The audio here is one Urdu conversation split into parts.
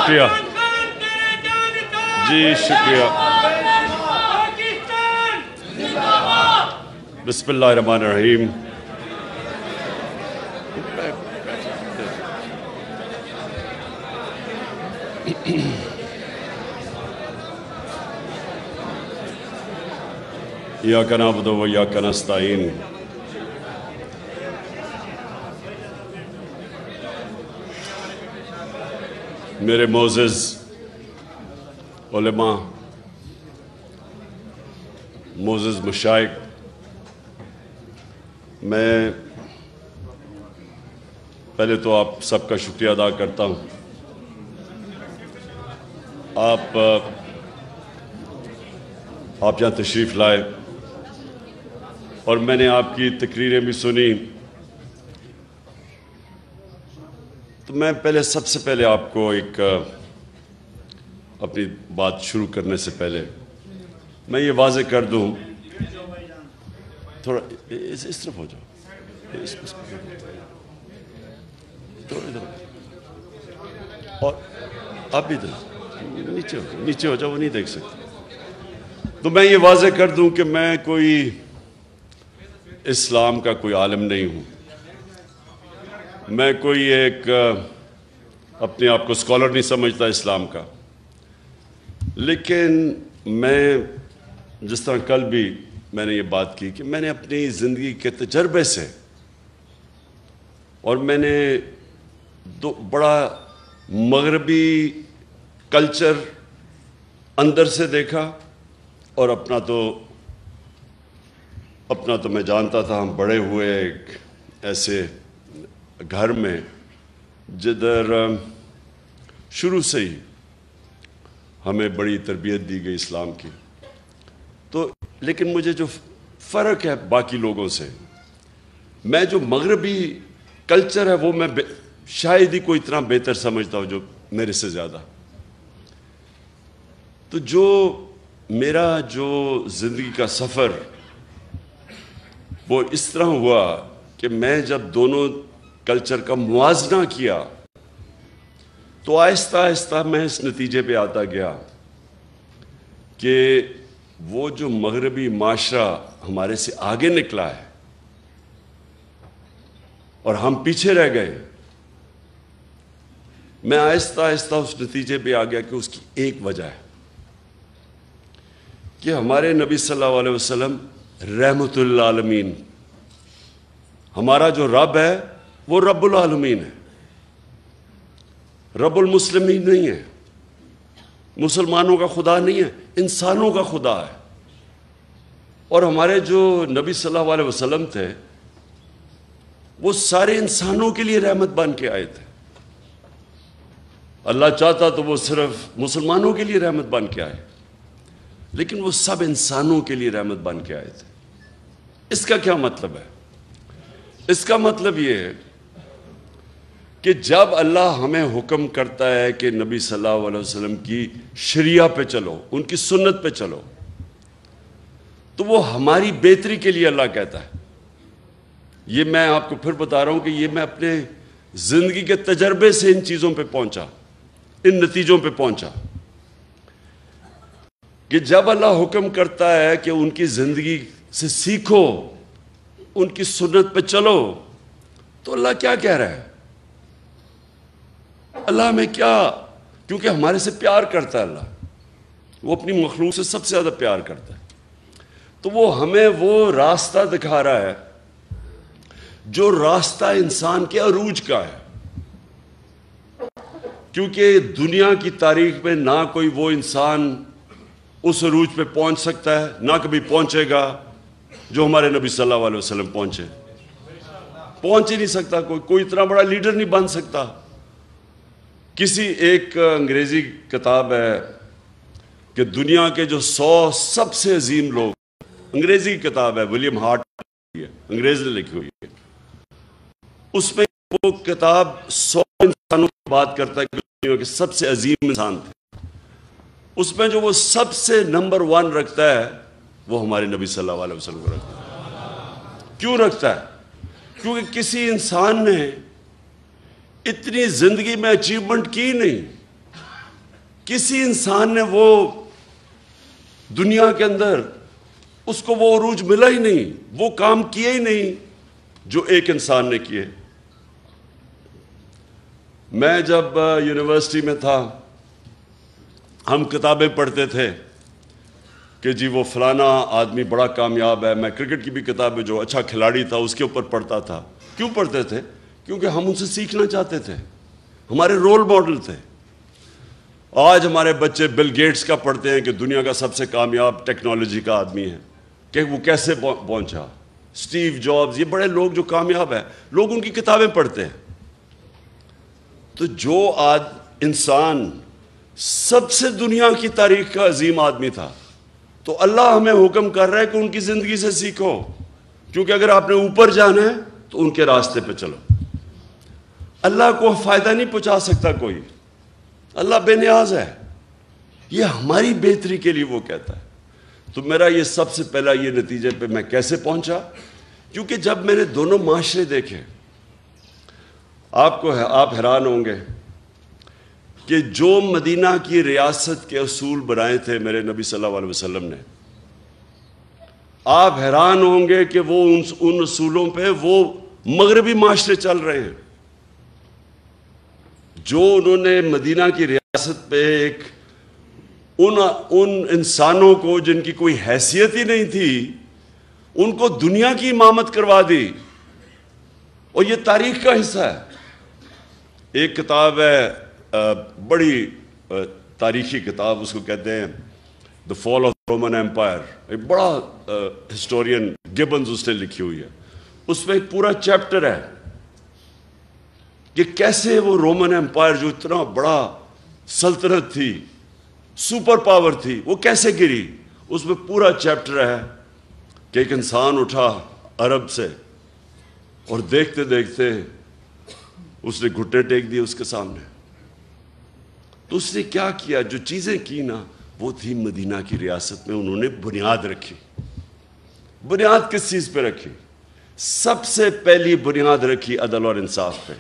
شکریہ جی، شکریہ. بسم اللہ الرحمن الرحیم. ایاک نعبد و ایاک نستعین. میرے معزز علماء، معزز مشائخ، میں پہلے تو آپ سب کا شکریہ ادا کرتا ہوں. آپ یہاں تشریف لائے اور میں نے آپ کی تقریریں بھی سنی. تو میں سب سے پہلے آپ کو ایک اپنی بات شروع کرنے سے پہلے میں یہ واضح کر دوں، تھوڑا اس طرف ہو جاؤ، اور آپ بھی نیچے ہو جاؤ، وہ نہیں دیکھ سکتے. تو میں یہ واضح کر دوں کہ میں کوئی اسلام کا کوئی عالم نہیں ہوں. میں کوئی ایک اپنے آپ کو اسکالر نہیں سمجھتا اسلام کا. لیکن میں جس طرح کل بھی میں نے یہ بات کی کہ میں نے اپنی زندگی کے تجربے سے اور میں نے بڑا مغربی کلچر اندر سے دیکھا، اور اپنا تو میں جانتا تھا. ہم بڑے ہوئے ایک ایسے گھر میں جدھر شروع سے ہی ہمیں بڑی تربیت دی گئی اسلام کی. تو لیکن مجھے جو فرق ہے باقی لوگوں سے، میں جو مغربی کلچر ہے وہ میں شاید ہی کوئی اتنا بہتر سمجھتا ہوں جو میرے سے زیادہ. تو میرا جو زندگی کا سفر وہ اس طرح ہوا کہ میں جب دونوں کلچر کا موازنہ کیا تو آہستہ آہستہ میں اس نتیجے پہ آتا گیا کہ وہ جو مغربی معاشرہ ہمارے سے آگے نکلا ہے اور ہم پیچھے رہ گئے، میں آہستہ آہستہ اس نتیجے پہ آ گیا کہ اس کی ایک وجہ ہے کہ ہمارے نبی صلی اللہ علیہ وسلم رحمت للعالمین، ہمارا جو رب ہے وہ رب العالمین ہے، رب المسلمین نہیں ہے، مسلمانوں کا خدا نہیں ہے، انسانوں کا خدا ہے. اور ہمارے جو نبی صلی اللہ علیہ وسلم تھے وہ سارے انسانوں کے لیے رحمت بن کے آئے تھے. اللہ چاہتا تو وہ صرف مسلمانوں کے لیے رحمت بن کے آئے، لیکن وہ سب انسانوں کے لیے رحمت بن کے آئے تھے. اس کا کیا مطلب ہے؟ اس کا مطلب یہ ہے کہ جب اللہ ہمیں حکم کرتا ہے کہ نبی صلی اللہ علیہ وسلم کی شریعہ پہ چلو، ان کی سنت پہ چلو، تو وہ ہماری بہتری کے لیے اللہ کہتا ہے. یہ میں آپ کو پھر بتا رہا ہوں کہ یہ میں اپنے زندگی کے تجربے سے ان چیزوں پہ پہنچا، ان نتیجوں پہ پہنچا کہ جب اللہ حکم کرتا ہے کہ ان کی زندگی سے سیکھو، ان کی سنت پہ چلو، تو اللہ کیا کہہ رہا ہے؟ اللہ ہمیں کیونکہ ہمارے سے پیار کرتا ہے، اللہ وہ اپنی مخلوق سے سب سے زیادہ پیار کرتا ہے، تو وہ ہمیں وہ راستہ دکھا رہا ہے جو راستہ انسان کے عروج کا ہے. کیونکہ دنیا کی تاریخ میں نہ کوئی وہ انسان اس عروج پہ پہنچ سکتا ہے، نہ کبھی پہنچے گا جو ہمارے نبی صلی اللہ علیہ وسلم پہنچ ہی نہیں سکتا. کوئی اتنا بڑا لیڈر نہیں بن سکتا. کسی ایک انگریزی کتاب ہے کہ دنیا کے جو 100 سب سے عظیم لوگ، انگریزی کی کتاب ہے، ولیم ہارٹ انگریز نے لکھی ہوئی ہے. اس میں وہ کتاب 100 انسانوں کی بات کرتا ہے کہ دنیا کے سب سے عظیم انسان تھے. اس میں جو وہ سب سے نمبر 1 رکھتا ہے وہ ہمارے نبی صلی اللہ علیہ وسلم کو رکھتا ہے. کیوں رکھتا ہے؟ کیونکہ کسی انسان نے اتنی زندگی میں اچیومنٹ کی نہیں کسی انسان نے وہ دنیا کے اندر اس کو وہ عروج ملا ہی نہیں، وہ کام کیے ہی نہیں جو ایک انسان نے کیے۔ میں جب یونیورسٹی میں تھا ہم کتابیں پڑھتے تھے کہ جی وہ فلانا آدمی بڑا کامیاب ہے۔ میں کرکٹ کی بھی کتابیں، جو اچھا کھلاڑی تھا اس کے اوپر پڑھتا تھا۔ کیوں پڑھتے تھے؟ کیونکہ ہم ان سے سیکھنا چاہتے تھے، ہمارے رول ماڈل تھے۔ آج ہمارے بچے بل گیٹس کا پڑھتے ہیں کہ دنیا کا سب سے کامیاب ٹیکنالوجی کا آدمی ہے، کہ وہ کیسے پہنچا۔ اسٹیو جابز، یہ بڑے لوگ جو کامیاب ہیں، لوگ ان کی کتابیں پڑھتے ہیں۔ تو جو انسان سب سے دنیا کی تاریخ کا عظیم آدمی تھا، تو اللہ ہمیں حکم کر رہا ہے کہ ان کی زندگی سے سیکھو، کیونکہ اگر آپ نے اوپر جانا ہے تو ان کے راستے پہ چلو۔ اللہ کو فائدہ نہیں پہنچا سکتا کوئی، اللہ بے نیاز ہے، یہ ہماری بہتری کے لیے وہ کہتا ہے۔ تو میرا یہ سب سے پہلا یہ نتیجے پہ میں کیسے پہنچا؟ کیونکہ جب میں نے دونوں معاشرے دیکھے، آپ حیران ہوں گے کہ جو مدینہ کی ریاست کے اصول بنائے تھے میرے نبی صلی اللہ علیہ وسلم نے، آپ حیران ہوں گے کہ وہ ان اصولوں پہ وہ مغربی معاشرے چل رہے ہیں۔ جو انہوں نے مدینہ کی ریاست پہ ان انسانوں کو جن کی کوئی حیثیت ہی نہیں تھی، ان کو دنیا کی امامت کروا دی، اور یہ تاریخ کا حصہ ہے۔ ایک کتاب ہے، بڑی تاریخی کتاب، اس کو کہتے ہیں دا فال آف رومن ایمپائر، ایک بڑا ہسٹورین گبنز اس نے لکھی ہوئی ہے۔ اس میں ایک پورا چیپٹر ہے کہ کیسے وہ رومن ایمپائر جو اتنا بڑا سلطنت تھی، سپر پاور تھی، وہ کیسے گری۔ اس میں پورا چیپٹر ہے کہ ایک انسان اٹھا عرب سے، اور دیکھتے دیکھتے اس نے گھٹنے ٹیک دیے اس کے سامنے۔ تو اس نے کیا کیا؟ جو چیزیں کی نا، وہ تھی مدینہ کی ریاست میں انہوں نے بنیاد رکھی۔ بنیاد کس چیز پہ رکھی؟ سب سے پہلی بنیاد رکھی عدل اور انصاف پہ۔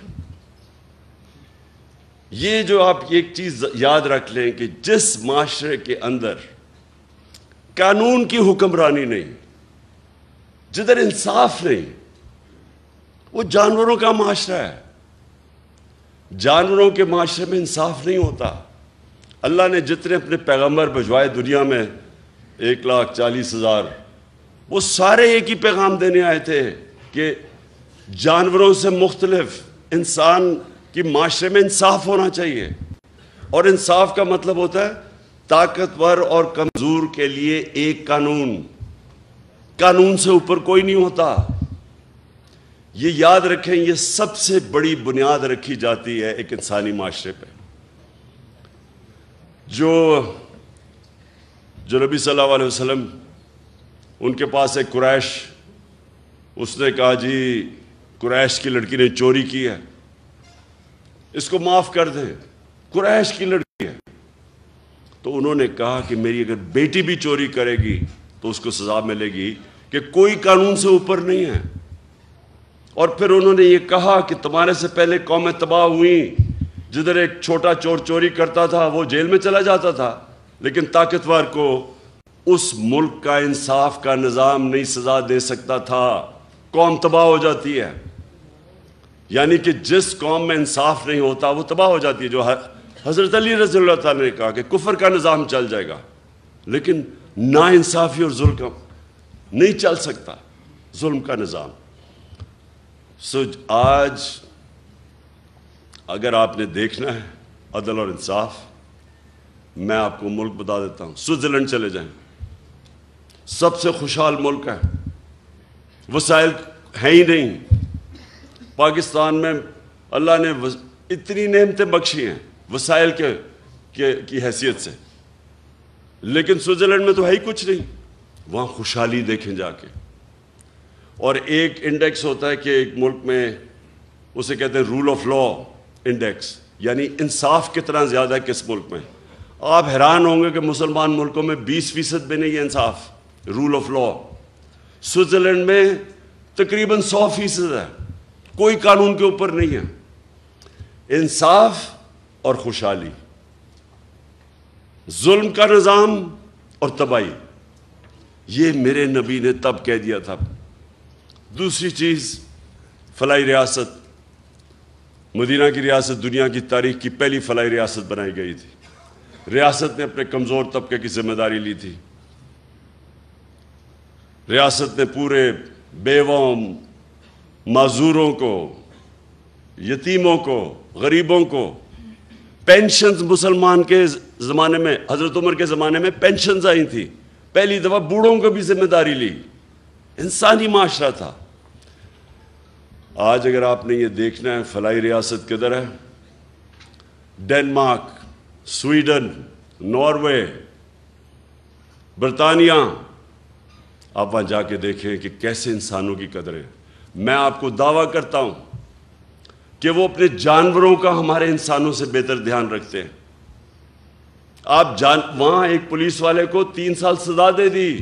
یہ جو آپ ایک چیز یاد رکھ لیں کہ جس معاشرے کے اندر قانون کی حکمرانی نہیں، جدھر انصاف نہیں، وہ جانوروں کا معاشرہ ہے۔ جانوروں کے معاشرے میں انصاف نہیں ہوتا۔ اللہ نے جتنے اپنے پیغمبر بھجوائے دنیا میں 1,40,000، وہ سارے ایک ہی پیغام دینے آئے تھے کہ جانوروں سے مختلف انسان کی معاشرے میں انصاف ہونا چاہیے۔ اور انصاف کا مطلب ہوتا ہے طاقتور اور کمزور کے لیے ایک قانون، قانون سے اوپر کوئی نہیں ہوتا۔ یہ یاد رکھیں، یہ سب سے بڑی بنیاد رکھی جاتی ہے ایک انسانی معاشرے پہ۔ جو نبی صلی اللہ علیہ وسلم، ان کے پاس ایک قریش، اس نے کہا جی قریش کی لڑکی نے چوری کی ہے، اس کو معاف کر دیں، قریش کی لڑکی ہے۔ تو انہوں نے کہا کہ میری اگر بیٹی بھی چوری کرے گی تو اس کو سزا ملے گی، کہ کوئی قانون سے اوپر نہیں ہے۔ اور پھر انہوں نے یہ کہا کہ تمہارے سے پہلے قومیں تباہ ہوئیں، جدھر ایک چھوٹا چور چوری کرتا تھا وہ جیل میں چلا جاتا تھا، لیکن طاقتور کو اس ملک کا انصاف کا نظام نہیں سزا دے سکتا تھا، قوم تباہ ہو جاتی ہے۔ یعنی کہ جس قوم میں انصاف نہیں ہوتا وہ تباہ ہو جاتی ہے۔ جو حضرت علی رضی اللہ تعالیٰ نے کہا کہ کفر کا نظام چل جائے گا، لیکن نا انصافی اور ظلم نہیں چل سکتا، ظلم کا نظام۔ آج اگر آپ نے دیکھنا ہے عدل اور انصاف، میں آپ کو ملک بتا دیتا ہوں۔ سوئٹزرلینڈ چلے جائیں، سب سے خوشحال ملک ہے، وسائل ہیں ہی نہیں۔ پاکستان میں اللہ نے اتنی نعمتیں بخشی ہیں وسائل کی حیثیت سے، لیکن سوئٹزرلینڈ میں تو ہے ہی کچھ نہیں۔ وہاں خوشحالی دیکھیں جا کے۔ اور ایک انڈیکس ہوتا ہے کہ ایک ملک میں، اسے کہتے ہیں رول آف لا انڈیکس، یعنی انصاف کتنا زیادہ ہے کس ملک میں۔ آپ حیران ہوں گے کہ مسلمان ملکوں میں 20% بھی نہیں ہے انصاف، رول آف لا۔ سوئٹزرلینڈ میں تقریباً 100% ہے، کوئی قانون کے اوپر نہیں ہے۔ انصاف اور خوشحالی، ظلم کا نظام اور تباہی، یہ میرے نبی نے تب کہہ دیا تھا۔ دوسری چیز، فلاحی ریاست، مدینہ کی ریاست دنیا کی تاریخ کی پہلی فلاحی ریاست بنائی گئی تھی۔ ریاست نے اپنے کمزور طبقے کی ذمہ داری لی تھی۔ ریاست نے پورے بیواؤں، معذوروں کو، یتیموں کو، غریبوں کو پینشنز، مسلمان کے زمانے میں، حضرت عمر کے زمانے میں پینشنز آئی تھی، پہلی دفعہ بوڑھوں کو بھی ذمہ داری لی۔ انسانی معاشرہ تھا۔ آج اگر آپ نے یہ دیکھنا ہے فلاحی ریاست کدھر ہے، ڈنمارک، سویڈن، ناروے، برطانیہ، آپ وہاں جا کے دیکھیں کہ کیسے انسانوں کی قدر ہے۔ میں آپ کو دعویٰ کرتا ہوں کہ وہ اپنے جانوروں کا ہمارے انسانوں سے بہتر دھیان رکھتے ہیں۔ وہاں ایک پولیس والے کو 3 سال سزا دے دی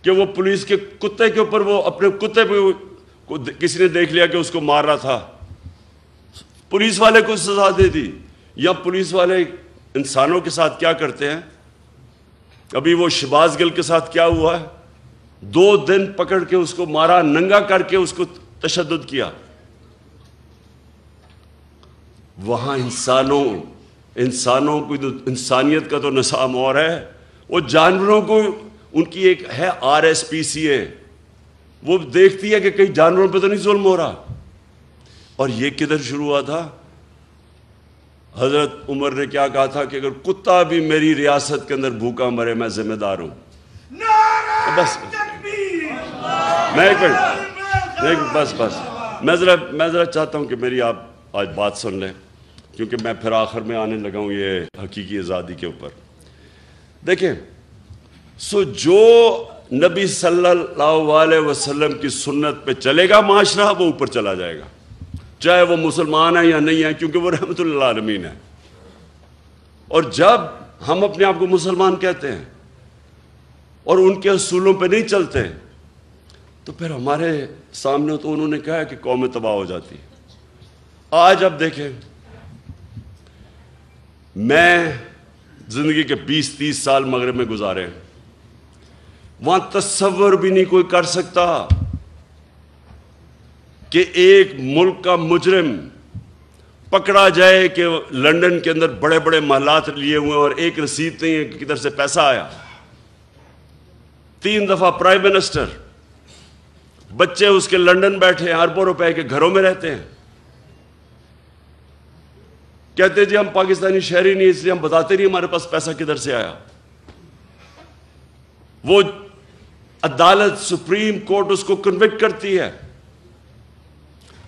کہ وہ پولیس کے کتے کے اوپر، وہ اپنے کتے پہ کسی نے دیکھ لیا کہ اس کو مار رہا تھا، پولیس والے کو سزا دے دی۔ یا پولیس والے انسانوں کے ساتھ کیا کرتے ہیں؟ ابھی وہ شہباز گل کے ساتھ کیا ہوا ہے؟ 2 دن پکڑ کے اس کو مارا، ننگا کر کے اس کو تشدد کیا۔ وہاں انسانوں کو، انسانیت کا تو نظام اور ہے، وہ جانوروں کو، ان کی ایک ہے RSPCA، وہ دیکھتی ہے کہ کئی جانوروں پہ تو نہیں ظلم ہو رہا۔ اور یہ کدھر شروع ہوا تھا؟ حضرت عمر نے کیا کہا تھا کہ اگر کتا بھی میری ریاست کے اندر بھوکا مرے میں ذمہ دار ہوں۔ بس میں ذرا چاہتا ہوں کہ میری آپ آج بات سن لیں، کیونکہ میں پھر آخر میں آنے لگا ہوں یہ حقیقی آزادی کے اوپر۔ دیکھیں، جو نبی صلی اللہ علیہ وسلم کی سنت پہ چلے گا معاشرہ، وہ اوپر چلا جائے گا، چاہے وہ مسلمان ہے یا نہیں ہے، کیونکہ وہ رحمت للعالمین ہے۔ اور جب ہم اپنے آپ کو مسلمان کہتے ہیں اور ان کے اصولوں پہ نہیں چلتے، تو پھر ہمارے سامنے تو انہوں نے کہا کہ قومیں تباہ ہو جاتی۔ آج اب دیکھیں، میں زندگی کے 20-30 سال مغرب میں گزارے، وہاں تصور بھی نہیں کوئی کر سکتا کہ ایک ملک کا مجرم پکڑا جائے کہ لندن کے اندر بڑے بڑے محلات لیے ہوئے اور ایک رسید نہیں ہے کہ کدھر سے پیسہ آیا۔ 3 دفعہ پرائم منسٹر، بچے اس کے لندن بیٹھے ہیں، اربوں روپے کے گھروں میں رہتے ہیں، کہتے جی ہم پاکستانی شہری نہیں، اس لیے ہم بتاتے نہیں ہمارے پاس پیسہ کدھر سے آیا۔ وہ عدالت، سپریم کورٹ اس کو کنوکٹ کرتی ہے،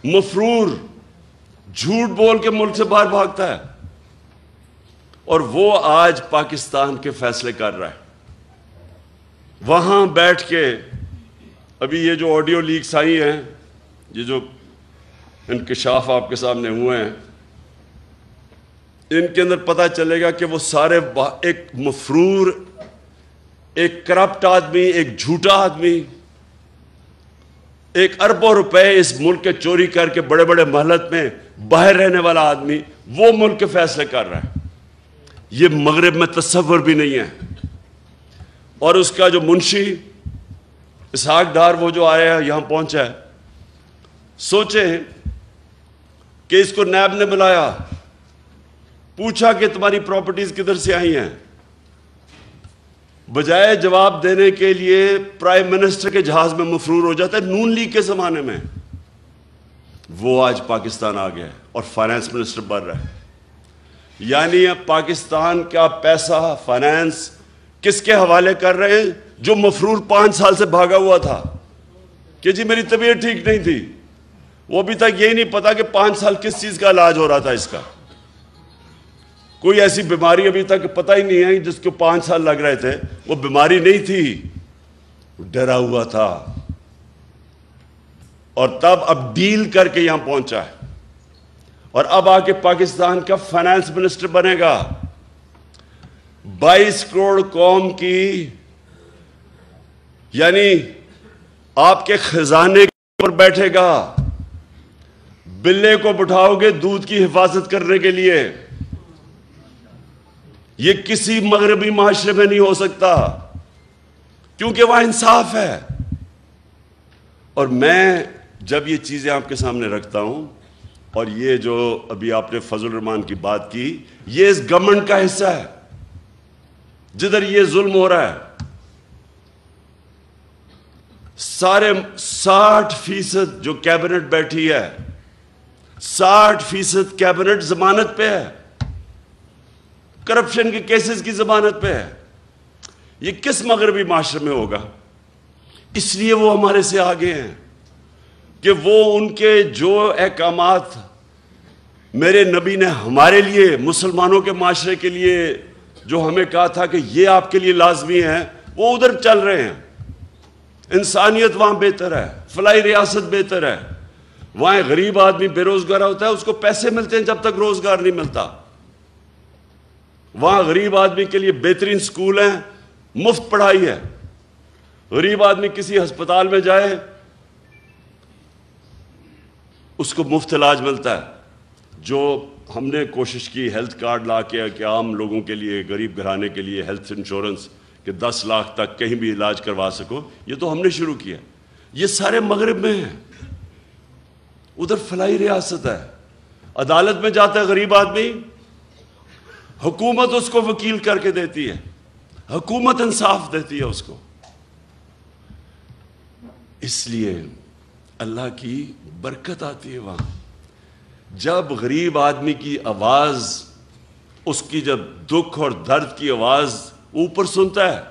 مفرور جھوٹ بول کے ملک سے باہر بھاگتا ہے، اور وہ آج پاکستان کے فیصلے کر رہا ہے۔ وہاں بیٹھ کے ابھی یہ جو آڈیو لیکس آئی ہیں، یہ جو انکشاف آپ کے سامنے ہوئے ہیں، ان کے اندر پتہ چلے گا کہ وہ سارے ایک مفرور، ایک کرپٹ آدمی، ایک جھوٹا آدمی، ایک اربوں روپے اس ملک کے چوری کر کے بڑے بڑے محلت میں باہر رہنے والا آدمی، وہ ملک کے فیصلے کر رہا ہے۔ یہ مغرب میں تصور بھی نہیں ہے۔ اور اس کا جو منشی اسحاق ڈار، وہ جو آیا ہے، یہاں پہنچا ہے، سوچیں کہ اس کو نیب نے بلایا، پوچھا کہ تمہاری پراپرٹیز کدھر سے آئی ہیں، بجائے جواب دینے کے لیے پرائم منسٹر کے جہاز میں مفرور ہو جاتا ہے۔ نون لیگ کے زمانے میں وہ آج پاکستان آ گیا ہے اور فائنانس منسٹر بن رہا ہے۔ یعنی اب پاکستان کا پیسہ، فائنانس کس کے حوالے کر رہے ہیں؟ جو مفرور 5 سال سے بھاگا ہوا تھا کہ جی میری طبیعت ٹھیک نہیں تھی، وہ ابھی تک یہی نہیں پتا کہ 5 سال کس چیز کا علاج ہو رہا تھا، اس کا کوئی ایسی بیماری ابھی تک پتہ ہی نہیں ہے جس کو 5 سال لگ رہے تھے، وہ بیماری نہیں تھی، ڈرا ہوا تھا، اور تب اب ڈیل کر کے یہاں پہنچا ہے، اور اب آ کے پاکستان کا فائنانس منسٹر بنے گا۔ 22 کروڑ قوم کی، یعنی آپ کے خزانے پر بیٹھے گا، بلے کو بٹھاؤ گے دودھ کی حفاظت کرنے کے لیے۔ یہ کسی مغربی معاشرے میں نہیں ہو سکتا، کیونکہ وہاں انصاف ہے۔ اور میں جب یہ چیزیں آپ کے سامنے رکھتا ہوں، اور یہ جو ابھی آپ نے فضل الرحمان کی بات کی، یہ اس گورنمنٹ کا حصہ ہے جدھر یہ ظلم ہو رہا ہے۔ سارے 60% جو کیبنٹ بیٹھی ہے، 60% کیبنٹ ضمانت پہ ہے، کرپشن کے کیسز کی ضمانت پہ ہے۔ یہ کس مغربی معاشرے میں ہوگا؟ اس لیے وہ ہمارے سے آگے ہیں کہ وہ ان کے جو احکامات میرے نبی نے ہمارے لیے، مسلمانوں کے معاشرے کے لیے جو ہمیں کہا تھا کہ یہ آپ کے لیے لازمی ہے، وہ ادھر چل رہے ہیں۔ انسانیت وہاں بہتر ہے، فلاحی ریاست بہتر ہے۔ وہاں غریب آدمی بے روزگار ہوتا ہے، اس کو پیسے ملتے ہیں جب تک روزگار نہیں ملتا۔ وہاں غریب آدمی کے لیے بہترین سکول ہیں، مفت پڑھائی ہے۔ غریب آدمی کسی ہسپتال میں جائے، اس کو مفت علاج ملتا ہے۔ جو ہم نے کوشش کی ہیلتھ کارڈ لا کے کہ عام لوگوں کے لیے، غریب گھرانے کے لیے ہیلتھ انشورنس کہ 10 لاکھ تک کہیں بھی علاج کروا سکو، یہ تو ہم نے شروع کیا۔ یہ سارے مغرب میں ہیں۔ ادھر فلاحی ریاست ہے، عدالت میں جاتا ہے غریب آدمی، حکومت اس کو وکیل کر کے دیتی ہے، حکومت انصاف دیتی ہے اس کو۔ اس لیے اللہ کی برکت آتی ہے وہاں۔ جب غریب آدمی کی آواز، اس کی جب دکھ اور درد کی آواز اوپر سنتا ہے،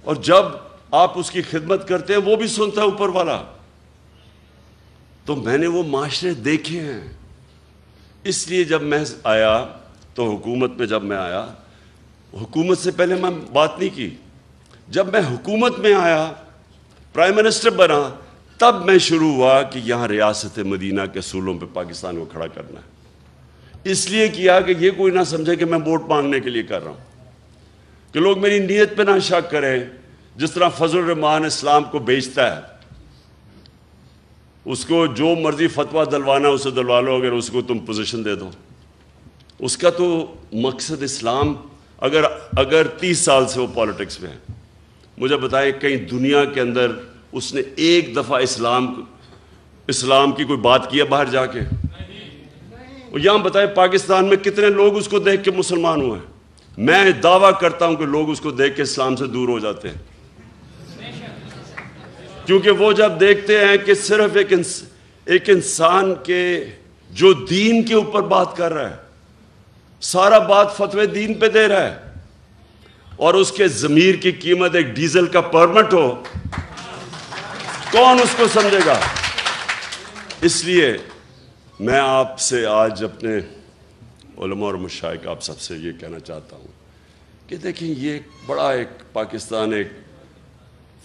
اور جب آپ اس کی خدمت کرتے ہیں وہ بھی سنتا ہے اوپر والا۔ تو میں نے وہ معاشرے دیکھے ہیں۔ اس لیے جب میں آیا تو حکومت میں جب میں آیا، حکومت سے پہلے میں بات نہیں کی، جب میں حکومت میں آیا، پرائم منسٹر بنا، تب میں شروع ہوا کہ یہاں ریاست مدینہ کے اصولوں پہ پاکستان کو کھڑا کرنا ہے۔ اس لیے کیا کہ یہ کوئی نہ سمجھے کہ میں ووٹ مانگنے کے لیے کر رہا ہوں، کہ لوگ میری نیت پہ نہ شک کریں۔ جس طرح فضل الرحمان اسلام کو بیچتا ہے، اس کو جو مرضی فتویٰ دلوانا اسے دلوا لو، اگر اس کو تم پوزیشن دے دو۔ اس کا تو مقصد اسلام، اگر 30 سال سے وہ پالیٹکس میں ہے، مجھے بتائیں کہیں دنیا کے اندر اس نے ایک دفعہ اسلام کی کوئی بات کیا باہر جا کے؟ یہاں بتائیں پاکستان میں کتنے لوگ اس کو دیکھ کے مسلمان ہوئے ہیں؟ میں دعویٰ کرتا ہوں کہ لوگ اس کو دیکھ کے اسلام سے دور ہو جاتے ہیں، کیونکہ وہ جب دیکھتے ہیں کہ صرف ایک انسان کے جو دین کے اوپر بات کر رہا ہے، سارا بات فتوے دین پہ دے رہا ہے، اور اس کے ضمیر کی قیمت ایک ڈیزل کا پرمٹ ہو، کون اس کو سمجھے گا؟ اس لیے میں آپ سے آج اپنے علماء اور مشائخ آپ سب سے یہ کہنا چاہتا ہوں کہ دیکھیں یہ بڑا ایک پاکستان ایک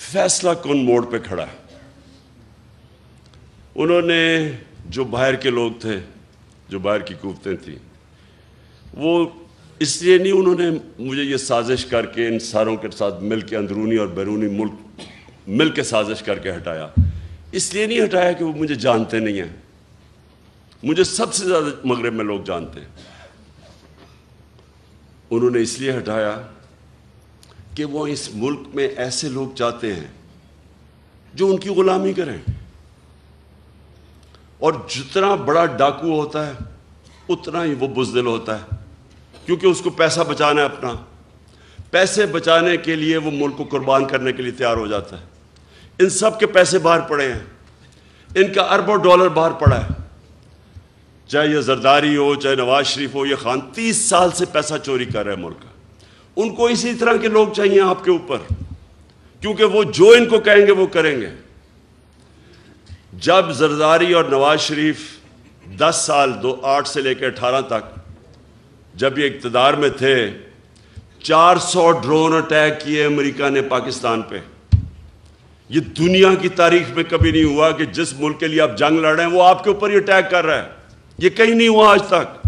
فیصلہ کن موڑ پہ کھڑا ہے۔ انہوں نے جو باہر کے لوگ تھے، جو باہر کی قوتیں تھیں، وہ اس لیے نہیں انہوں نے مجھے یہ سازش کر کے ان ساروں کے ساتھ مل کے اندرونی اور بیرونی ملک مل کے سازش کر کے ہٹایا، اس لیے نہیں ہٹایا کہ وہ مجھے جانتے نہیں ہیں۔ مجھے سب سے زیادہ مغرب میں لوگ جانتے ہیں۔ انہوں نے اس لیے ہٹایا کہ وہ اس ملک میں ایسے لوگ چاہتے ہیں جو ان کی غلامی کریں، اور جتنا بڑا ڈاکو ہوتا ہے اتنا ہی وہ بزدل ہوتا ہے، کیونکہ اس کو پیسہ بچانا ہے اپنا۔ پیسے بچانے کے لیے وہ ملک کو قربان کرنے کے لیے تیار ہو جاتا ہے۔ ان سب کے پیسے باہر پڑے ہیں، ان کا اربوں ڈالر باہر پڑا ہے، چاہے یہ زرداری ہو، چاہے نواز شریف ہو، یہ خان 30 سال سے پیسہ چوری کر رہے ہیں ملک کا۔ ان کو اسی طرح کے لوگ چاہیے آپ کے اوپر، کیونکہ وہ جو ان کو کہیں گے وہ کریں گے۔ جب زرداری اور نواز شریف 10 سال 2008 سے لے کے 18 تک جب یہ اقتدار میں تھے، 400 ڈرون اٹیک کیے امریکہ نے پاکستان پہ۔ یہ دنیا کی تاریخ میں کبھی نہیں ہوا کہ جس ملک کے لیے آپ جنگ لڑ رہے ہیں وہ آپ کے اوپر ہی اٹیک کر رہا ہے، یہ کہیں نہیں ہوا آج تک۔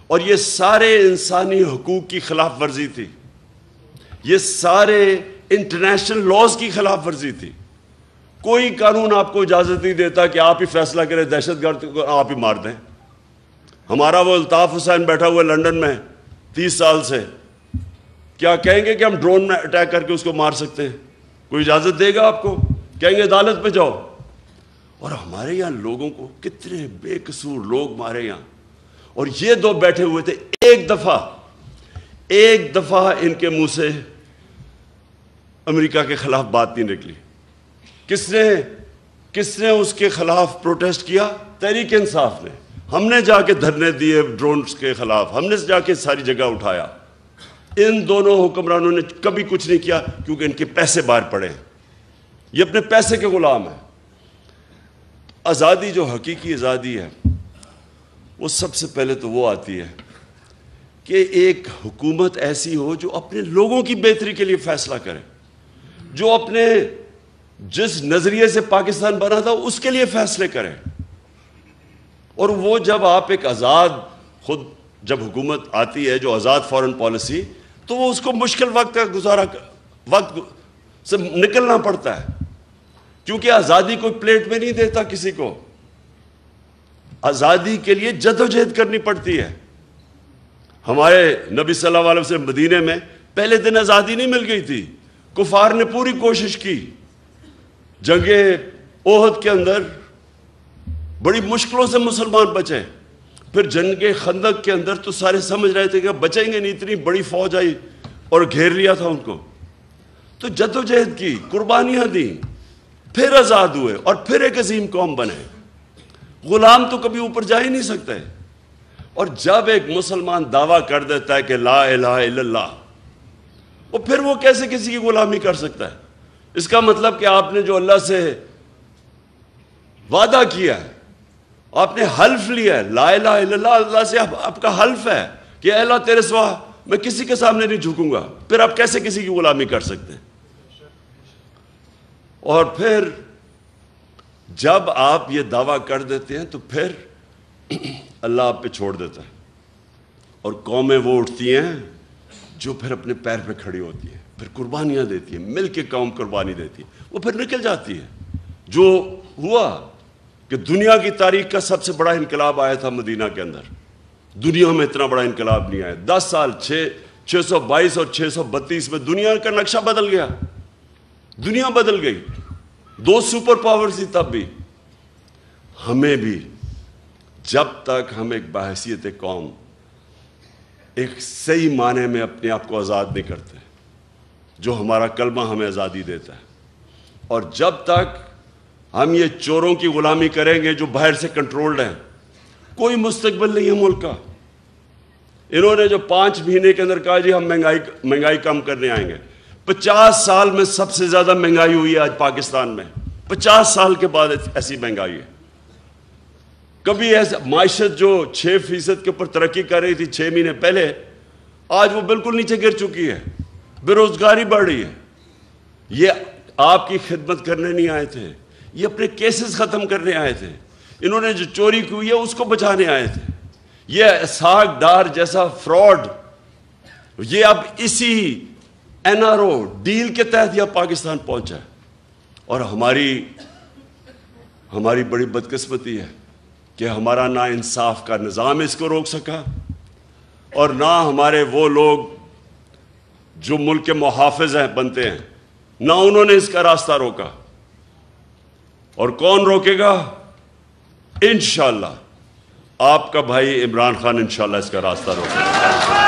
اور یہ سارے انسانی حقوق کی خلاف ورزی تھی، یہ سارے انٹرنیشنل لاز کی خلاف ورزی تھی۔ کوئی قانون آپ کو اجازت نہیں دیتا کہ آپ ہی فیصلہ کریں دہشت گرد کو آپ ہی مار دیں۔ ہمارا وہ الطاف حسین بیٹھا ہوا لنڈن میں، 30 سال سے، کیا کہیں گے کہ ہم ڈرون میں اٹیک کر کے اس کو مار سکتے ہیں؟ کوئی اجازت دے گا آپ کو؟ کہیں گے عدالت پہ جاؤ۔ اور ہمارے یہاں لوگوں کو کتنے بے قصور لوگ مارے یہاں، اور یہ دو بیٹھے ہوئے تھے، ایک دفعہ ان کے منہ سے امریکہ کے خلاف بات نہیں نکلی۔ کس نے اس کے خلاف پروٹیسٹ کیا؟ تحریک انصاف نے۔ ہم نے جا کے دھرنے دیے ڈرونز کے خلاف، ہم نے جا کے ساری جگہ اٹھایا۔ ان دونوں حکمرانوں نے کبھی کچھ نہیں کیا، کیونکہ ان کے پیسے باہر پڑے ہیں، یہ اپنے پیسے کے غلام ہیں۔ آزادی جو حقیقی آزادی ہے وہ سب سے پہلے تو وہ آتی ہے کہ ایک حکومت ایسی ہو جو اپنے لوگوں کی بہتری کے لیے فیصلہ کرے، جو اپنے جس نظریے سے پاکستان بنا تھا اس کے لیے فیصلے کرے۔ اور وہ جب آپ ایک آزاد، خود جب حکومت آتی ہے جو آزاد فارن پالیسی، تو وہ اس کو مشکل وقت سے نکلنا پڑتا ہے، کیونکہ آزادی کوئی پلیٹ میں نہیں دیتا کسی کو، آزادی کے لیے جدوجہد کرنی پڑتی ہے۔ ہمارے نبی صلی اللہ علیہ وسلم مدینے میں پہلے دن آزادی نہیں مل گئی تھی، کفار نے پوری کوشش کی، جنگ احد کے اندر بڑی مشکلوں سے مسلمان بچے، پھر جنگ خندق کے اندر تو سارے سمجھ رہے تھے کہ بچیں گے نہیں، اتنی بڑی فوج آئی اور گھیر لیا تھا ان کو، تو جدوجہد کی، قربانیاں دیں، پھر آزاد ہوئے اور پھر ایک عظیم قوم بنے۔ غلام تو کبھی اوپر جا ہی نہیں سکتے۔ اور جب ایک مسلمان دعویٰ کر دیتا ہے کہ لا الہ الا اللہ، اور پھر وہ کیسے کسی کی غلامی کر سکتا ہے؟ اس کا مطلب کہ آپ نے جو اللہ سے وعدہ کیا ہے، آپ نے حلف لیا ہے، لا الہ الا اللہ، اللہ سے آپ کا حلف ہے کہ اے اللہ تیرے سوا میں کسی کے سامنے نہیں جھکوں گا، پھر آپ کیسے کسی کی غلامی کر سکتے ہیں؟ اور پھر جب آپ یہ دعویٰ کر دیتے ہیں تو پھر اللہ آپ پہ چھوڑ دیتا ہے، اور قومیں وہ اٹھتی ہیں جو پھر اپنے پیر پہ کھڑی ہوتی ہیں، پھر قربانیاں دیتی ہیں، مل کے قوم قربانی دیتی ہے، وہ پھر نکل جاتی ہے۔ جو ہوا کہ دنیا کی تاریخ کا سب سے بڑا انقلاب آیا تھا مدینہ کے اندر، دنیا میں اتنا بڑا انقلاب نہیں آیا، 10 سال 622 اور 632 میں دنیا کا نقشہ بدل گیا، دنیا بدل گئی، 2 سپر پاور تھی تب بھی۔ ہمیں بھی جب تک ہم ایک بحیثیت قوم ایک صحیح معنی میں اپنے آپ کو آزاد نہیں کرتے، جو ہمارا کلمہ ہمیں آزادی دیتا ہے، اور جب تک ہم یہ چوروں کی غلامی کریں گے جو باہر سے کنٹرولڈ ہیں، کوئی مستقبل نہیں ہے ملک کا۔ انہوں نے جو 5 مہینے کے اندر کہا جی ہم مہنگائی کم کرنے آئیں گے، 50 سال میں سب سے زیادہ مہنگائی ہوئی ہے آج پاکستان میں، 50 سال کے بعد ایسی مہنگائی ہے۔ کبھی ایسا معیشت جو 6% کے اوپر ترقی کر رہی تھی 6 مہینے پہلے، آج وہ بالکل نیچے گر چکی ہے، بے روزگاری بڑھ رہی ہے۔ یہ آپ کی خدمت کرنے نہیں آئے تھے، یہ اپنے کیسز ختم کرنے آئے تھے، انہوں نے جو چوری کی ہوئی ہے اس کو بچانے آئے تھے۔ یہ اسحاق ڈار جیسا فراڈ، یہ اب اسی NRO ڈیل کے تحت یہ پاکستان پہنچا ہے، اور ہماری بڑی بدقسمتی ہے کہ ہمارا نہ انصاف کا نظام اس کو روک سکا، اور نہ ہمارے وہ لوگ جو ملک کے محافظ ہیں بنتے ہیں، نہ انہوں نے اس کا راستہ روکا۔ اور کون روکے گا؟ انشاءاللہ آپ کا بھائی عمران خان انشاءاللہ اس کا راستہ روکے گا۔